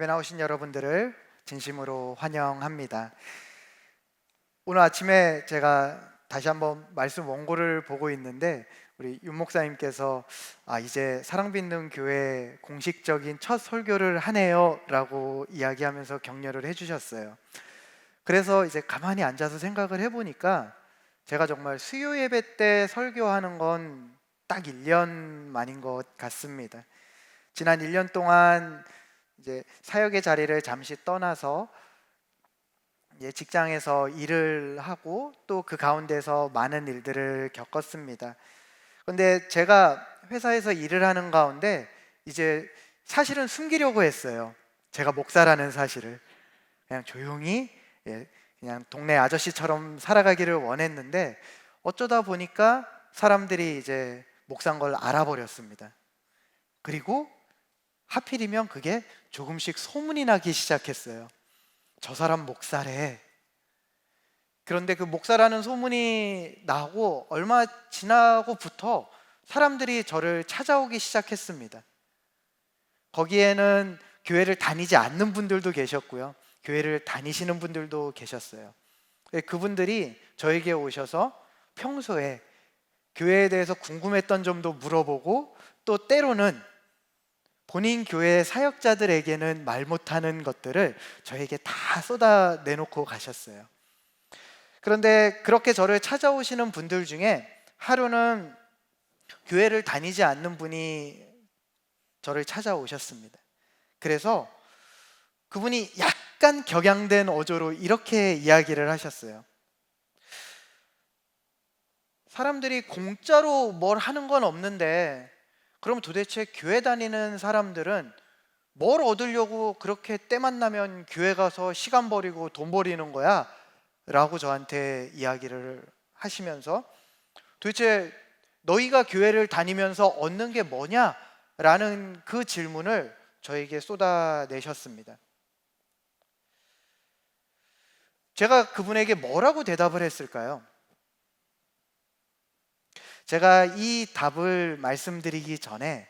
예배 나오신 여러분들을 진심으로 환영합니다. 오늘 아침에 제가 다시 한번 말씀 원고를 보고 있는데 우리 윤 목사님께서 이제 사랑빛는 교회 공식적인 첫 설교를 하네요 라고 이야기하면서 격려를 해주셨어요. 그래서 이제 가만히 앉아서 생각을 해보니까 제가 정말 수요 예배 때 설교하는 건 딱 1년 만인 것 같습니다. 지난 1년 동안 이제 사역의 자리를 잠시 떠나서 직장에서 일을 하고 또 그 가운데서 많은 일들을 겪었습니다. 그런데 제가 회사에서 일을 하는 가운데 이제 사실은 숨기려고 했어요. 제가 목사라는 사실을 그냥 조용히 그냥 동네 아저씨처럼 살아가기를 원했는데 어쩌다 보니까 사람들이 이제 목사인 걸 알아버렸습니다. 그리고 하필이면 그게 조금씩 소문이 나기 시작했어요. 저 사람 목사래. 그런데 그 목사라는 소문이 나고 얼마 지나고부터 사람들이 저를 찾아오기 시작했습니다. 거기에는 교회를 다니지 않는 분들도 계셨고요, 교회를 다니시는 분들도 계셨어요. 그분들이 저에게 오셔서 평소에 교회에 대해서 궁금했던 점도 물어보고 또 때로는 본인 교회 사역자들에게는 말 못하는 것들을 저에게 다 쏟아내놓고 가셨어요. 그런데 그렇게 저를 찾아오시는 분들 중에 하루는 교회를 다니지 않는 분이 저를 찾아오셨습니다. 그래서 그분이 약간 격양된 어조로 이렇게 이야기를 하셨어요. 사람들이 공짜로 뭘 하는 건 없는데 그럼 도대체 교회 다니는 사람들은 뭘 얻으려고 그렇게 때만 나면 교회 가서 시간 버리고 돈 버리는 거야? 라고 저한테 이야기를 하시면서 도대체 너희가 교회를 다니면서 얻는 게 뭐냐? 라는 그 질문을 저에게 쏟아내셨습니다. 제가 그분에게 뭐라고 대답을 했을까요? 제가 이 답을 말씀드리기 전에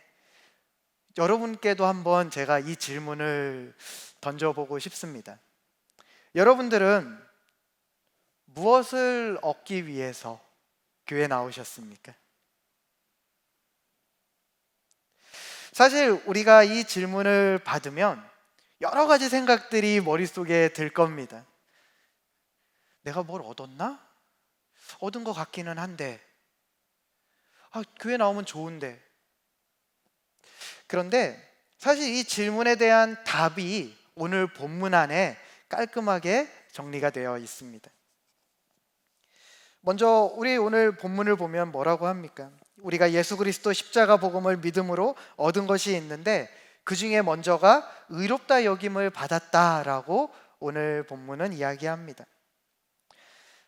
여러분께도 한번 제가 이 질문을 던져보고 싶습니다. 여러분들은 무엇을 얻기 위해서 교회 나오셨습니까? 사실 우리가 이 질문을 받으면 여러 가지 생각들이 머릿속에 들 겁니다. 내가 뭘 얻었나? 얻은 것 같기는 한데 교회 나오면 좋은데. 그런데 사실 이 질문에 대한 답이 오늘 본문 안에 깔끔하게 정리가 되어 있습니다. 먼저 우리 오늘 본문을 보면 뭐라고 합니까? 우리가 예수 그리스도 십자가 복음을 믿음으로 얻은 것이 있는데 그 중에 먼저가 의롭다 여김을 받았다라고 오늘 본문은 이야기합니다.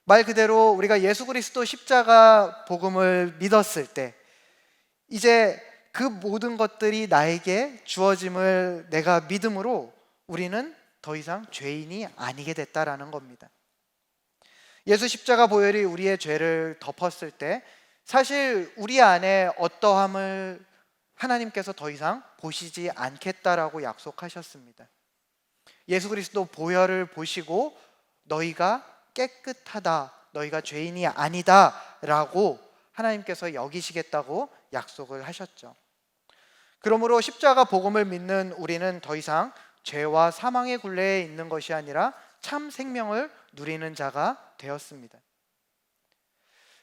말 그대로 우리가 예수 그리스도 십자가 복음을 믿었을 때 이제 그 모든 것들이 나에게 주어짐을 내가 믿음으로 우리는 더 이상 죄인이 아니게 됐다라는 겁니다. 예수 십자가 보혈이 우리의 죄를 덮었을 때 사실 우리 안에 어떠함을 하나님께서 더 이상 보시지 않겠다라고 약속하셨습니다. 예수 그리스도 보혈을 보시고 너희가 깨끗하다, 너희가 죄인이 아니다 라고 하나님께서 여기시겠다고 약속을 하셨죠. 그러므로 십자가 복음을 믿는 우리는 더 이상 죄와 사망의 굴레에 있는 것이 아니라 참 생명을 누리는 자가 되었습니다.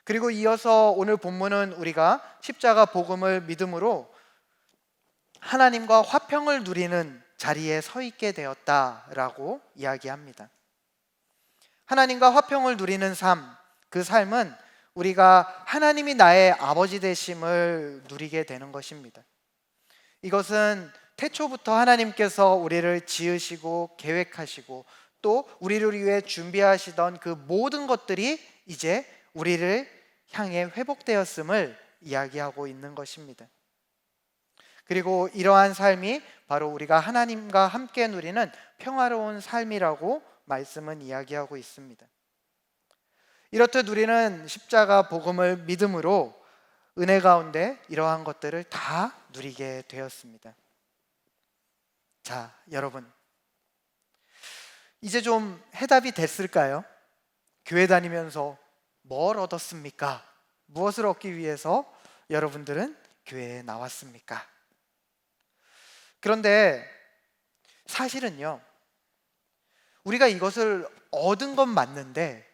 그리고 이어서 오늘 본문은 우리가 십자가 복음을 믿음으로 하나님과 화평을 누리는 자리에 서 있게 되었다라고 이야기합니다. 하나님과 화평을 누리는 삶, 그 삶은 우리가 하나님이 나의 아버지 되심을 누리게 되는 것입니다. 이것은 태초부터 하나님께서 우리를 지으시고 계획하시고 또 우리를 위해 준비하시던 그 모든 것들이 이제 우리를 향해 회복되었음을 이야기하고 있는 것입니다. 그리고 이러한 삶이 바로 우리가 하나님과 함께 누리는 평화로운 삶이라고 말씀은 이야기하고 있습니다. 이렇듯 우리는 십자가 복음을 믿음으로 은혜 가운데 이러한 것들을 다 누리게 되었습니다. 자, 여러분, 이제 좀 해답이 됐을까요? 교회 다니면서 뭘 얻었습니까? 무엇을 얻기 위해서 여러분들은 교회에 나왔습니까? 그런데 사실은요, 우리가 이것을 얻은 건 맞는데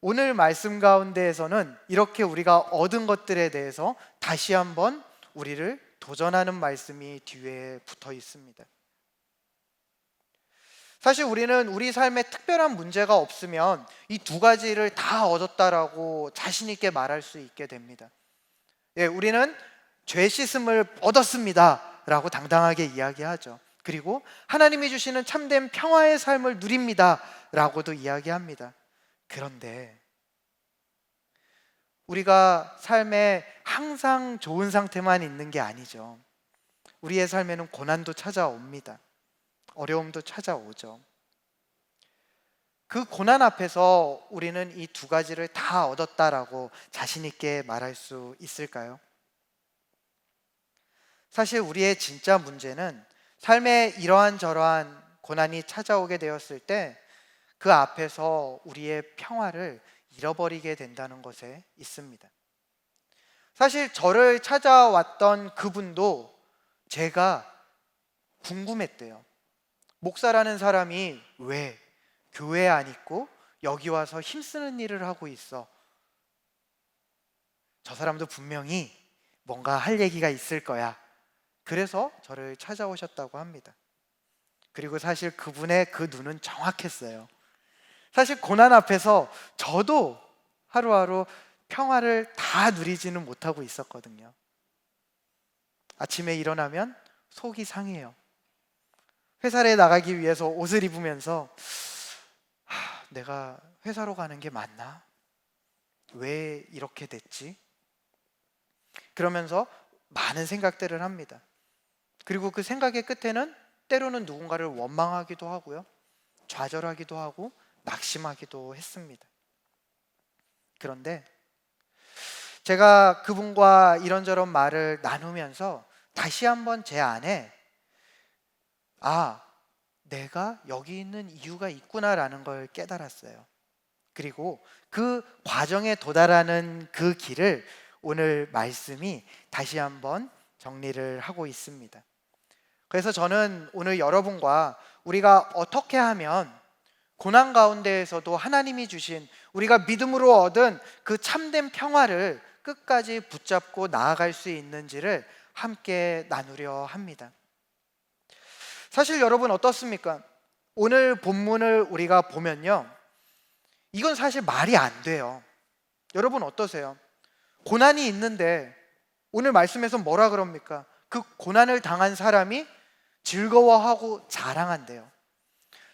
오늘 말씀 가운데에서는 이렇게 우리가 얻은 것들에 대해서 다시 한번 우리를 도전하는 말씀이 뒤에 붙어 있습니다. 사실 우리는 우리 삶에 특별한 문제가 없으면 이 두 가지를 다 얻었다라고 자신 있게 말할 수 있게 됩니다. 우리는 죄 씻음을 얻었습니다 라고 당당하게 이야기하죠. 그리고 하나님이 주시는 참된 평화의 삶을 누립니다 라고도 이야기합니다. 그런데 우리가 삶에 항상 좋은 상태만 있는 게 아니죠. 우리의 삶에는 고난도 찾아옵니다. 어려움도 찾아오죠. 그 고난 앞에서 우리는 이 두 가지를 다 얻었다라고 자신 있게 말할 수 있을까요? 사실 우리의 진짜 문제는 삶에 이러한 고난이 찾아오게 되었을 때 그 앞에서 우리의 평화를 잃어버리게 된다는 것에 있습니다. 사실 저를 찾아왔던 그분도 제가 궁금했대요. 목사라는 사람이 왜 교회 안 있고 여기 와서 힘쓰는 일을 하고 있어? 저 사람도 분명히 뭔가 할 얘기가 있을 거야. 그래서 저를 찾아오셨다고 합니다. 그리고 사실 그분의 그 눈은 정확했어요. 사실 고난 앞에서 저도 하루하루 평화를 다 누리지는 못하고 있었거든요. 아침에 일어나면 속이 상해요. 회사에 나가기 위해서 옷을 입으면서 내가 회사로 가는 게 맞나? 왜 이렇게 됐지? 그러면서 많은 생각들을 합니다. 그리고 그 생각의 끝에는 때로는 누군가를 원망하기도 하고요, 좌절하기도 하고 낙심하기도 했습니다. 그런데 제가 그분과 이런저런 말을 나누면서 다시 한번 제 안에 내가 여기 있는 이유가 있구나라는 걸 깨달았어요. 그리고 그 과정에 도달하는 그 길을 오늘 말씀이 다시 한번 정리를 하고 있습니다. 그래서 저는 오늘 여러분과 우리가 어떻게 하면 고난 가운데에서도 하나님이 주신 우리가 믿음으로 얻은 그 참된 평화를 끝까지 붙잡고 나아갈 수 있는지를 함께 나누려 합니다. 사실 여러분 어떻습니까? 오늘 본문을 우리가 보면요, 이건 사실 말이 안 돼요. 여러분 어떠세요? 고난이 있는데 오늘 말씀에서 뭐라 그럽니까? 그 고난을 당한 사람이 즐거워하고 자랑한대요.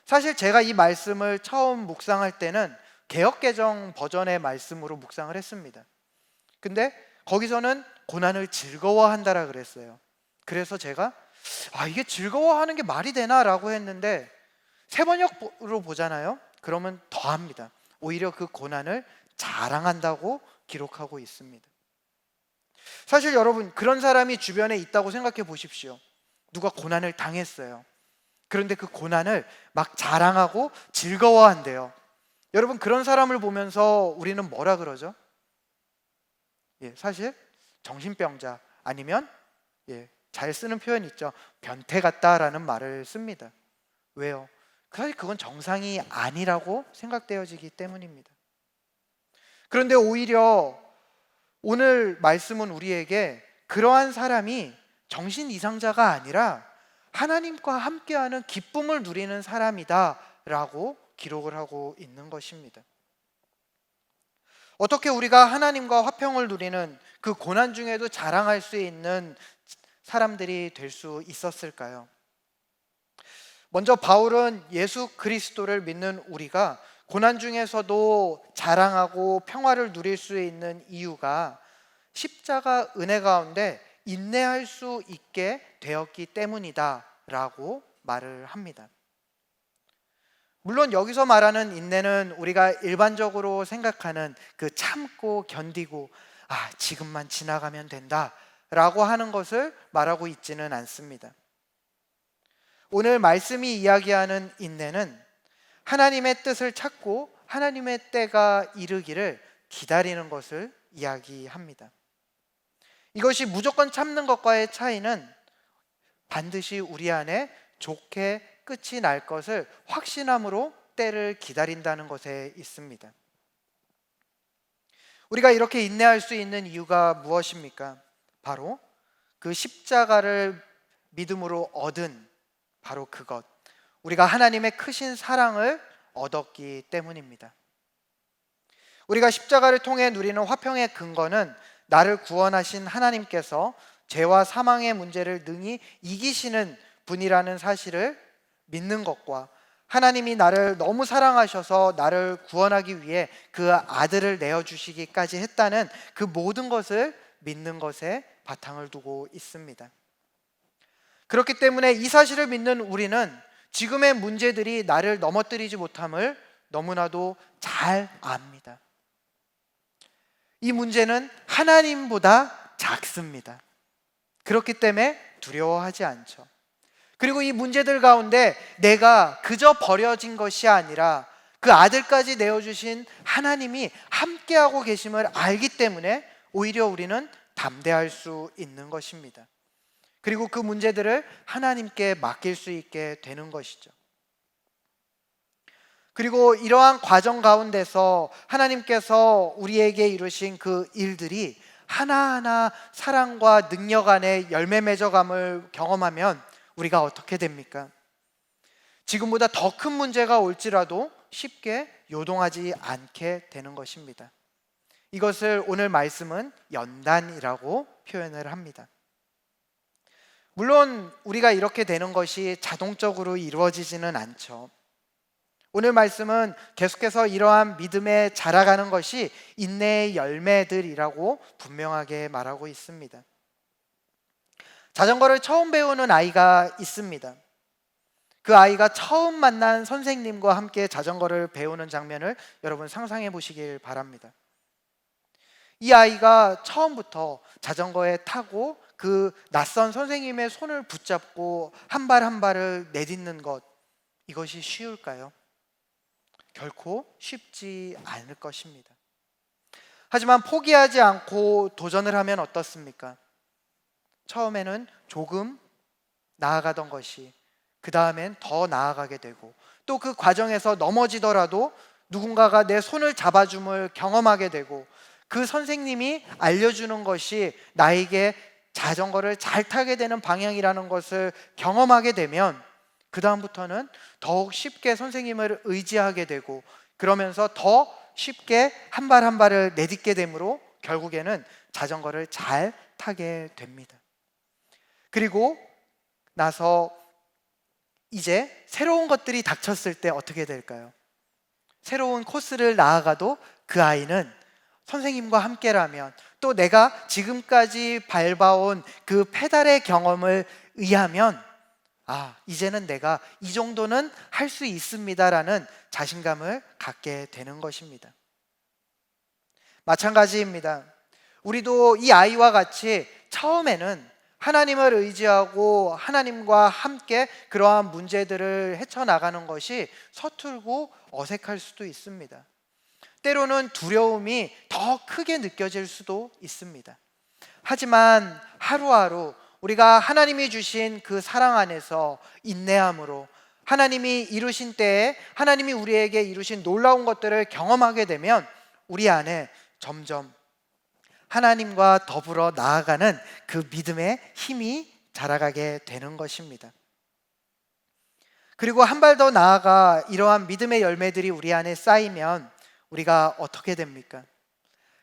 사실 제가 이 말씀을 처음 묵상할 때는 개역개정 버전의 말씀으로 묵상을 했습니다. 근데 거기서는 고난을 즐거워한다라 그랬어요. 그래서 제가 이게 즐거워하는 게 말이 되나? 라고 했는데 새번역으로 보잖아요. 그러면 더합니다. 오히려 그 고난을 자랑한다고 기록하고 있습니다. 사실 여러분, 그런 사람이 주변에 있다고 생각해 보십시오. 누가 고난을 당했어요. 그런데 그 고난을 막 자랑하고 즐거워한대요. 여러분, 그런 사람을 보면서 우리는 뭐라 그러죠? 사실 정신병자, 아니면 잘 쓰는 표현 있죠. 변태 같다라는 말을 씁니다. 왜요? 사실 그건 정상이 아니라고 생각되어지기 때문입니다. 그런데 오히려 오늘 말씀은 우리에게 그러한 사람이 정신 이상자가 아니라 하나님과 함께하는 기쁨을 누리는 사람이다 라고 기록을 하고 있는 것입니다. 어떻게 우리가 하나님과 화평을 누리는 그 고난 중에도 자랑할 수 있는 사람들이 될 수 있었을까요? 먼저 바울은 예수 그리스도를 믿는 우리가 고난 중에서도 자랑하고 평화를 누릴 수 있는 이유가 십자가 은혜 가운데 인내할 수 있게 되었기 때문이다 라고 말을 합니다. 물론 여기서 말하는 인내는 우리가 일반적으로 생각하는 그 참고 견디고 지금만 지나가면 된다 라고 하는 것을 말하고 있지는 않습니다. 오늘 말씀이 이야기하는 인내는 하나님의 뜻을 찾고 하나님의 때가 이르기를 기다리는 것을 이야기합니다. 이것이 무조건 참는 것과의 차이는 반드시 우리 안에 좋게 끝이 날 것을 확신함으로 때를 기다린다는 것에 있습니다. 우리가 이렇게 인내할 수 있는 이유가 무엇입니까? 바로 그 십자가를 믿음으로 얻은 바로 그것, 우리가 하나님의 크신 사랑을 얻었기 때문입니다. 우리가 십자가를 통해 누리는 화평의 근거는 나를 구원하신 하나님께서 죄와 사망의 문제를 능히 이기시는 분이라는 사실을 믿는 것과 하나님이 나를 너무 사랑하셔서 나를 구원하기 위해 그 아들을 내어주시기까지 했다는 그 모든 것을 믿는 것에 바탕을 두고 있습니다. 그렇기 때문에 이 사실을 믿는 우리는 지금의 문제들이 나를 넘어뜨리지 못함을 너무나도 잘 압니다. 이 문제는 하나님보다 작습니다. 그렇기 때문에 두려워하지 않죠. 그리고 이 문제들 가운데 내가 그저 버려진 것이 아니라 그 아들까지 내어주신 하나님이 함께하고 계심을 알기 때문에 오히려 우리는 담대할 수 있는 것입니다. 그리고 그 문제들을 하나님께 맡길 수 있게 되는 것이죠. 그리고 이러한 과정 가운데서 하나님께서 우리에게 이루신 그 일들이 하나하나 사랑과 능력 안에 열매 맺어감을 경험하면 우리가 어떻게 됩니까? 지금보다 더 큰 문제가 올지라도 쉽게 요동하지 않게 되는 것입니다. 이것을 오늘 말씀은 연단이라고 표현을 합니다. 물론 우리가 이렇게 되는 것이 자동적으로 이루어지지는 않죠. 오늘 말씀은 계속해서 이러한 믿음에 자라가는 것이 인내의 열매들이라고 분명하게 말하고 있습니다. 자전거를 처음 배우는 아이가 있습니다. 그 아이가 처음 만난 선생님과 함께 자전거를 배우는 장면을 여러분 상상해 보시길 바랍니다. 이 아이가 처음부터 자전거에 타고 그 낯선 선생님의 손을 붙잡고 한 발 한 발을 내딛는 것, 이것이 쉬울까요? 결코 쉽지 않을 것입니다. 하지만 포기하지 않고 도전을 하면 어떻습니까? 처음에는 조금 나아가던 것이 그 다음엔 더 나아가게 되고 또 그 과정에서 넘어지더라도 누군가가 내 손을 잡아줌을 경험하게 되고 그 선생님이 알려주는 것이 나에게 자전거를 잘 타게 되는 방향이라는 것을 경험하게 되면 그 다음부터는 더욱 쉽게 선생님을 의지하게 되고 그러면서 더 쉽게 한 발 한 발을 내딛게 되므로 결국에는 자전거를 잘 타게 됩니다. 그리고 나서 이제 새로운 것들이 닥쳤을 때 어떻게 될까요? 새로운 코스를 나아가도 그 아이는 선생님과 함께라면 또 내가 지금까지 밟아온 그 페달의 경험을 의하면 이제는 내가 이 정도는 할 수 있습니다라는 자신감을 갖게 되는 것입니다. 마찬가지입니다. 우리도 이 아이와 같이 처음에는 하나님을 의지하고 하나님과 함께 그러한 문제들을 헤쳐나가는 것이 서툴고 어색할 수도 있습니다. 때로는 두려움이 더 크게 느껴질 수도 있습니다. 하지만 하루하루 우리가 하나님이 주신 그 사랑 안에서 인내함으로 하나님이 이루신 때에 하나님이 우리에게 이루신 놀라운 것들을 경험하게 되면 우리 안에 점점 하나님과 더불어 나아가는 그 믿음의 힘이 자라가게 되는 것입니다. 그리고 한 발 더 나아가 이러한 믿음의 열매들이 우리 안에 쌓이면 우리가 어떻게 됩니까?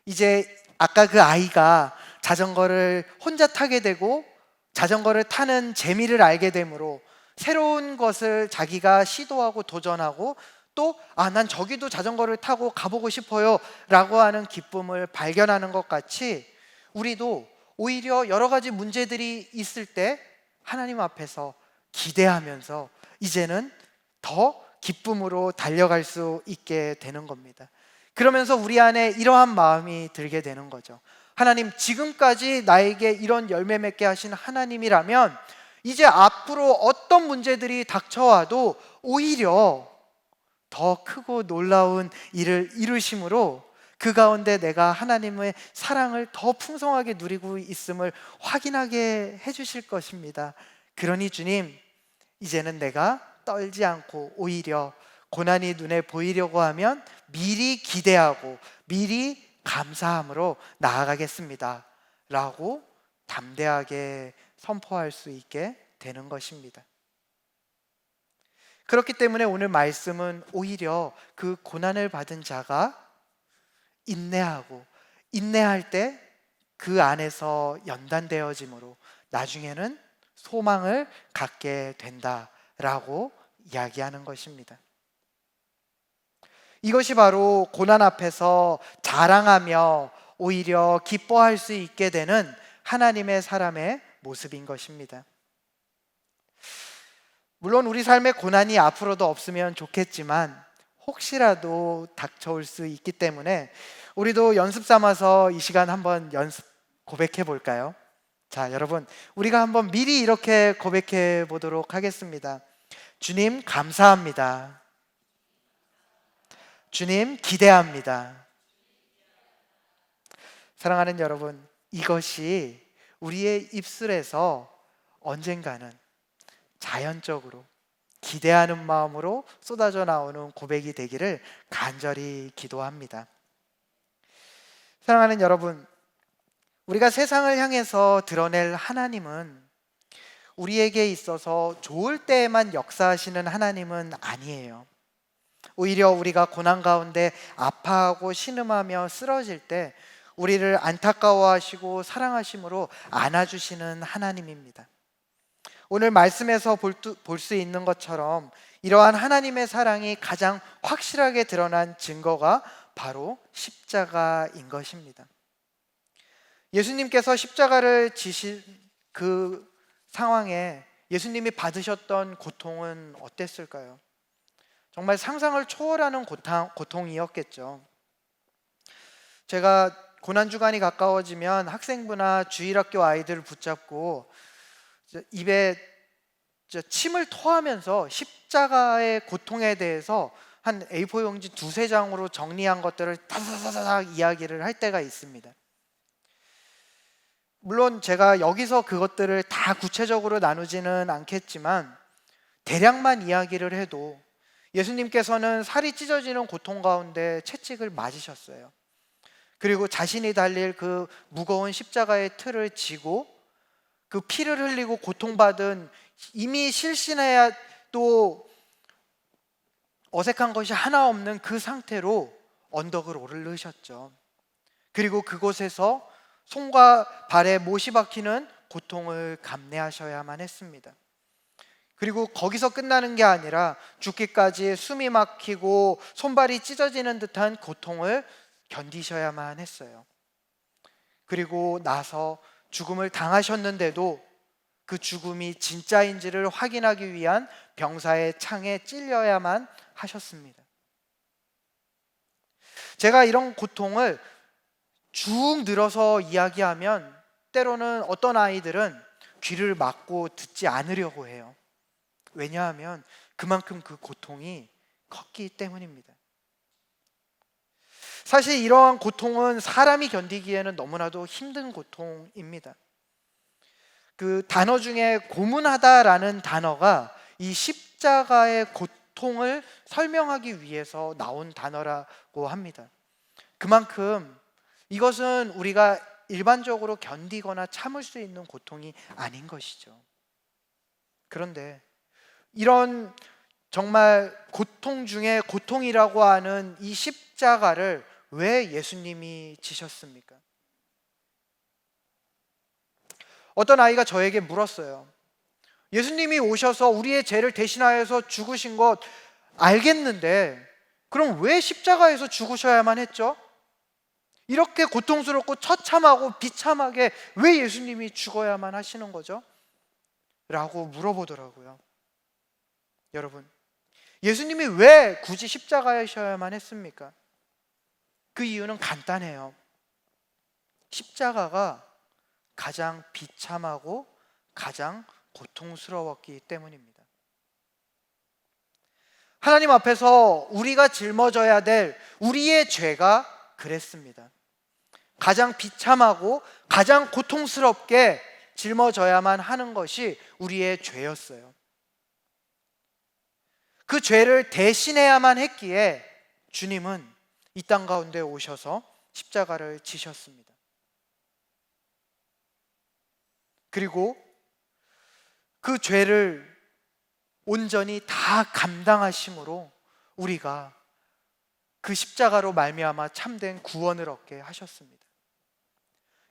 이제 아까 그 아이가 자전거를 혼자 타게 되고 자전거를 타는 재미를 알게 되므로 새로운 것을 자기가 시도하고 도전하고 또 난 저기도 자전거를 타고 가보고 싶어요 라고 하는 기쁨을 발견하는 것 같이 우리도 오히려 여러 가지 문제들이 있을 때 하나님 앞에서 기대하면서 이제는 더 기쁨으로 달려갈 수 있게 되는 겁니다. 그러면서 우리 안에 이러한 마음이 들게 되는 거죠. 하나님, 지금까지 나에게 이런 열매 맺게 하신 하나님이라면 이제 앞으로 어떤 문제들이 닥쳐와도 오히려 더 크고 놀라운 일을 이루심으로 그 가운데 내가 하나님의 사랑을 더 풍성하게 누리고 있음을 확인하게 해주실 것입니다. 그러니 주님, 이제는 내가 떨지 않고 오히려 고난이 눈에 보이려고 하면 미리 기대하고 미리 감사함으로 나아가겠습니다 라고 담대하게 선포할 수 있게 되는 것입니다. 그렇기 때문에 오늘 말씀은 오히려 그 고난을 받은 자가 인내하고 인내할 때 그 안에서 연단되어짐으로 나중에는 소망을 갖게 된다라고 이야기하는 것입니다. 이것이 바로 고난 앞에서 자랑하며 오히려 기뻐할 수 있게 되는 하나님의 사람의 모습인 것입니다. 물론 우리 삶에 고난이 앞으로도 없으면 좋겠지만 혹시라도 닥쳐올 수 있기 때문에 우리도 연습 삼아서 이 시간 한번 고백해 볼까요? 자, 여러분, 우리가 한번 미리 이렇게 고백해 보도록 하겠습니다. 주님, 감사합니다. 주님, 기대합니다. 사랑하는 여러분, 이것이 우리의 입술에서 언젠가는 자연적으로 기대하는 마음으로 쏟아져 나오는 고백이 되기를 간절히 기도합니다. 사랑하는 여러분, 우리가 세상을 향해서 드러낼 하나님은 우리에게 있어서 좋을 때에만 역사하시는 하나님은 아니에요. 오히려 우리가 고난 가운데 아파하고 신음하며 쓰러질 때 우리를 안타까워하시고 사랑하심으로 안아주시는 하나님입니다. 오늘 말씀에서 볼 수 있는 것처럼 이러한 하나님의 사랑이 가장 확실하게 드러난 증거가 바로 십자가인 것입니다. 예수님께서 십자가를 지신 그 상황에 예수님이 받으셨던 고통은 어땠을까요? 정말 상상을 초월하는 고통이었겠죠. 제가 고난주간이 가까워지면 학생부나 주일학교 아이들을 붙잡고 입에 침을 토하면서 십자가의 고통에 대해서 한 A4 용지 두세 장으로 정리한 것들을 다다다닥 이야기를 할 때가 있습니다. 물론 제가 여기서 그것들을 다 구체적으로 나누지는 않겠지만 대략만 이야기를 해도 예수님께서는 살이 찢어지는 고통 가운데 채찍을 맞으셨어요. 그리고 자신이 달릴 그 무거운 십자가의 틀을 지고 그 피를 흘리고 고통받은 이미 실신해야 또 어색한 것이 하나 없는 그 상태로 언덕을 오르셨죠. 그리고 그곳에서 손과 발에 못이 박히는 고통을 감내하셔야만 했습니다. 그리고 거기서 끝나는 게 아니라 죽기까지 숨이 막히고 손발이 찢어지는 듯한 고통을 견디셔야만 했어요. 그리고 나서 죽음을 당하셨는데도 그 죽음이 진짜인지를 확인하기 위한 병사의 창에 찔려야만 하셨습니다. 제가 이런 고통을 쭉 늘어서 이야기하면 때로는 어떤 아이들은 귀를 막고 듣지 않으려고 해요. 왜냐하면 그만큼 그 고통이 컸기 때문입니다. 사실 이러한 고통은 사람이 견디기에는 너무나도 힘든 고통입니다. 그 단어 중에 고문하다라는 단어가 이 십자가의 고통을 설명하기 위해서 나온 단어라고 합니다. 그만큼 이것은 우리가 일반적으로 견디거나 참을 수 있는 고통이 아닌 것이죠. 그런데 이런 정말 고통 중에 고통이라고 하는 이 십자가를 왜 예수님이 지셨습니까? 어떤 아이가 저에게 물었어요. 예수님이 오셔서 우리의 죄를 대신하여서 죽으신 것 알겠는데 그럼 왜 십자가에서 죽으셔야만 했죠? 이렇게 고통스럽고 처참하고 비참하게 왜 예수님이 죽어야만 하시는 거죠? 라고 물어보더라고요. 여러분, 예수님이 왜 굳이 십자가이셔야만 했습니까? 그 이유는 간단해요. 십자가가 가장 비참하고 가장 고통스러웠기 때문입니다. 하나님 앞에서 우리가 짊어져야 될 우리의 죄가 그랬습니다. 가장 비참하고 가장 고통스럽게 짊어져야만 하는 것이 우리의 죄였어요. 그 죄를 대신해야만 했기에 주님은 이 땅 가운데 오셔서 십자가를 지셨습니다. 그리고 그 죄를 온전히 다 감당하심으로 우리가 그 십자가로 말미암아 참된 구원을 얻게 하셨습니다.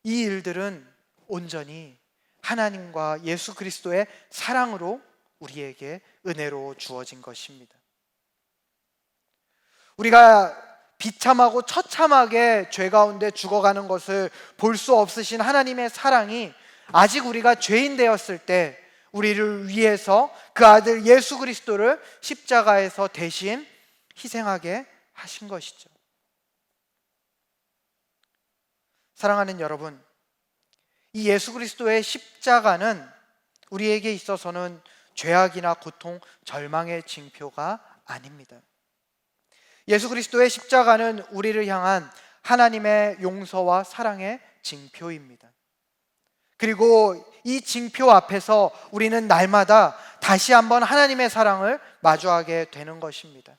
이 일들은 온전히 하나님과 예수 그리스도의 사랑으로 우리에게 은혜로 주어진 것입니다. 우리가 비참하고 처참하게 죄 가운데 죽어가는 것을 볼 수 없으신 하나님의 사랑이 아직 우리가 죄인 되었을 때 우리를 위해서 그 아들 예수 그리스도를 십자가에서 대신 희생하게 하신 것이죠. 사랑하는 여러분, 이 예수 그리스도의 십자가는 우리에게 있어서는 죄악이나 고통, 절망의 징표가 아닙니다. 예수 그리스도의 십자가는 우리를 향한 하나님의 용서와 사랑의 징표입니다. 그리고 이 징표 앞에서 우리는 날마다 다시 한번 하나님의 사랑을 마주하게 되는 것입니다.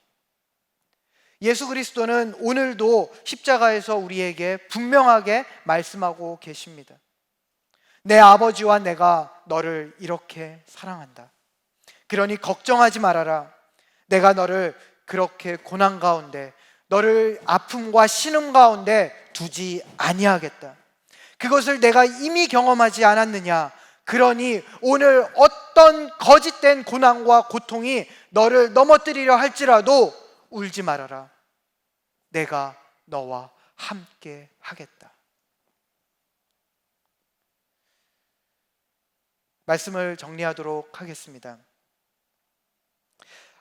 예수 그리스도는 오늘도 십자가에서 우리에게 분명하게 말씀하고 계십니다. 내 아버지와 내가 너를 이렇게 사랑한다. 그러니 걱정하지 말아라. 내가 너를 그렇게 고난 가운데, 너를 아픔과 신음 가운데 두지 아니하겠다. 그것을 내가 이미 경험하지 않았느냐? 그러니 오늘 어떤 거짓된 고난과 고통이 너를 넘어뜨리려 할지라도 울지 말아라. 내가 너와 함께 하겠다. 말씀을 정리하도록 하겠습니다.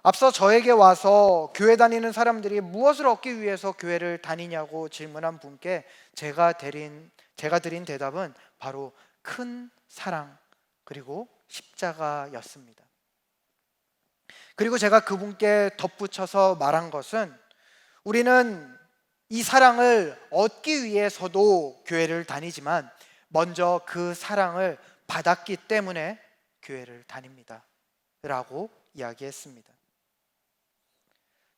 앞서 저에게 와서 교회 다니는 사람들이 무엇을 얻기 위해서 교회를 다니냐고 질문한 분께 제가 드린 대답은 바로 큰 사랑 그리고 십자가였습니다. 그리고 제가 그분께 덧붙여서 말한 것은 우리는 이 사랑을 얻기 위해서도 교회를 다니지만 먼저 그 사랑을 받았기 때문에 교회를 다닙니다 라고 이야기했습니다.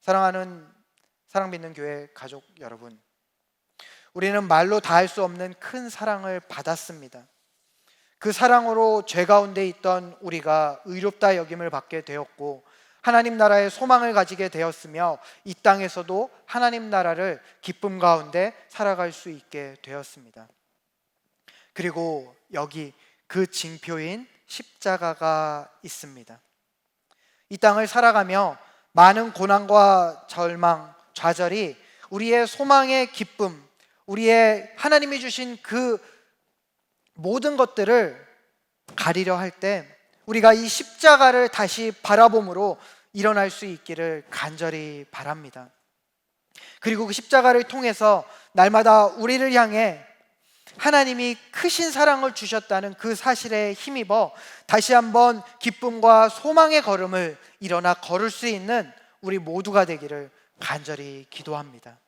사랑하는 사랑받는 교회 가족 여러분, 우리는 말로 다 할 수 없는 큰 사랑을 받았습니다. 그 사랑으로 죄 가운데 있던 우리가 의롭다 여김을 받게 되었고 하나님 나라의 소망을 가지게 되었으며 이 땅에서도 하나님 나라를 기쁨 가운데 살아갈 수 있게 되었습니다. 그리고 여기 그 징표인 십자가가 있습니다. 이 땅을 살아가며 많은 고난과 절망, 좌절이 우리의 소망의 기쁨, 우리의 하나님이 주신 그 모든 것들을 가리려 할 때 우리가 이 십자가를 다시 바라봄으로 일어날 수 있기를 간절히 바랍니다. 그리고 그 십자가를 통해서 날마다 우리를 향해 하나님이 크신 사랑을 주셨다는 그 사실에 힘입어 다시 한번 기쁨과 소망의 걸음을 일어나 걸을 수 있는 우리 모두가 되기를 간절히 기도합니다.